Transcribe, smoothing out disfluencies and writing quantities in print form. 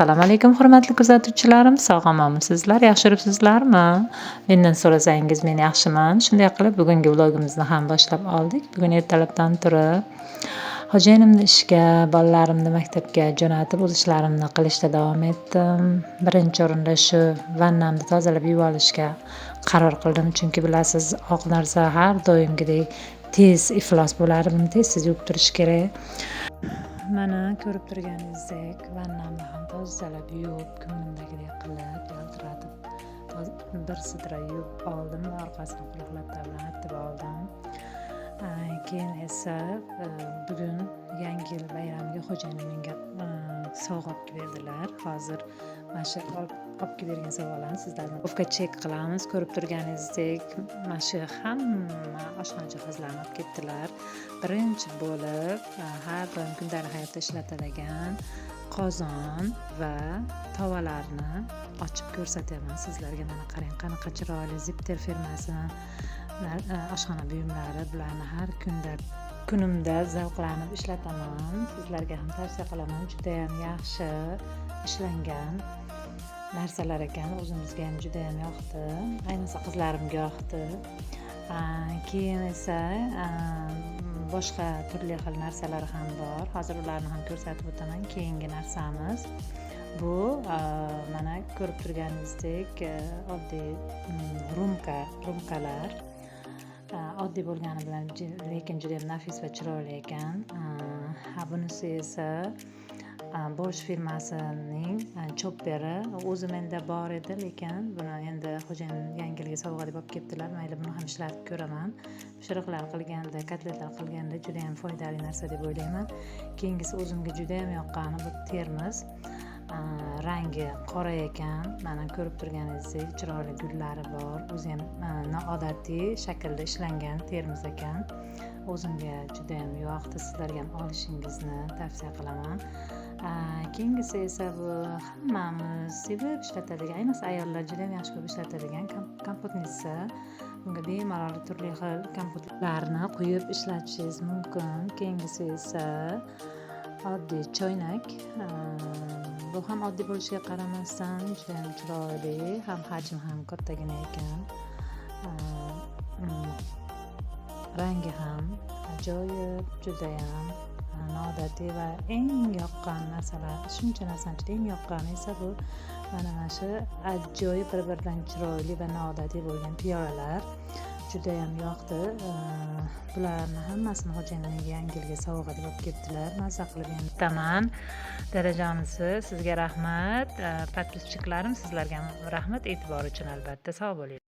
Assalomu alaykum hurmatli kuzatuvchilarim, sog'-omonmisizlar, yaxshi yuribsizlarmi? Mendan so'rasangiz men yaxshiman. Shunday qilib bugungi vlogimizni ham boshlab oldik. Bugun ertalabdan turib xo'jayinimni ishga, bolalarimni maktabga jo'natib, o'z ishlarimni qilishda davom etdim. Birinchi o'rinda shu vannamni tozalab yuvib olishga qaror qildim, chunki bilasiz, oq narsa har doimgidek tez iflos bo'ladi, buni tez-tez yuvib turish kerak. Mana ko'rib turganingizdek vannamni ham tozalab yuvib, ko'nglimdagidek qilib, yaltiratib bir sidra yuvib oldim va orqasini quruq latta bilan artib oldim. Keyin esa bugun yangi yil bayramiga xo'jayinim menga sovg'a olib berdilar. Hozir mana shu olib bergan sovg'alarni sizlarga ufka chek qilamiz. Ko'rib turganingizdek, mana shu hamma oshxona jihozlarini olib ketdilar. Birinchi bo'lib har doim kundalik hayotda ishlatadigan qozon va tovalarni ochib ko'rsatyapman sizlarga. Mana qarang, qanaqa chiroyli Zipter firmasini oshxona buyumlari. Bularni har kunimda zavqlanib ishlataman. Sizlarga ham tavsiya qilaman. Juda ham yaxshi ishlangan narsalar ekan. O'zimizga ham juda ham yoqdi. Ayniqsa qizlarimga yoqdi. Keyin esa boshqa turli xil narsalar ham bor. Hozir ularni ham ko'rsatib o'taman. Keyingi narsamiz bu mana ko'rib turganingizdek oddiy rumkalar. Oddiy bo'lgani bilan lekin juda ham nafis va chiroyli ekan. Bunisi esa Bosch firmasining chopperi. O'zi menda bor edi, lekin buni endi xo'jayinim yangi yilga sovg'a deb olib kelibdilar. Mayli, buni ham ishlatib ko'raman. Pishiriqlar qilganda, kotletlar qilganda juda ham foydali narsa deb o'ylayman. Keyingisi o'zimga juda ham yoqqani bu termos. Rangi qora ekan. Mana ko'rib turganingizdek chiroyli gullari bor. O'zi ham noodatiy shaklda ishlangan termos ekan. O'zimga juda ham yoqdi. Sizlarga ham olishingizni tavsiya qilaman. Keyingisi esa bu hammamiz sevib ishlatadigan, ayniqsa ayollar juda ham yaxshi ko'p ishlatadigan kompotnisi. Bunga bemalol turli xil kompotlarni quyib ishlatishingiz mumkin. Keyingisi esa oddiy choynak. Bu ham oddiy bo'lishiga qaramasdan juda ham chiroyli, ham hajmi ham kattagina ekan. Rangi ham ajoyib, juda ham noodatiy va eng yoqqan narsalar, shuncha narsani ichida eng yoqqani esa bu mana shu ajoyib bir-biridan chiroyli va noodatiy bo'lgan piyolalar. Juda ham yoqdi. Bularni hammasini xo'jayinim yangi yilga sovg'a deb olib ketdilar. Mazza qilib aytaman. Dadajonisi, sizga rahmat. Podpischiklarim, sizlarga ham rahmat e'tibor uchun albatta. Sog' bo'ling.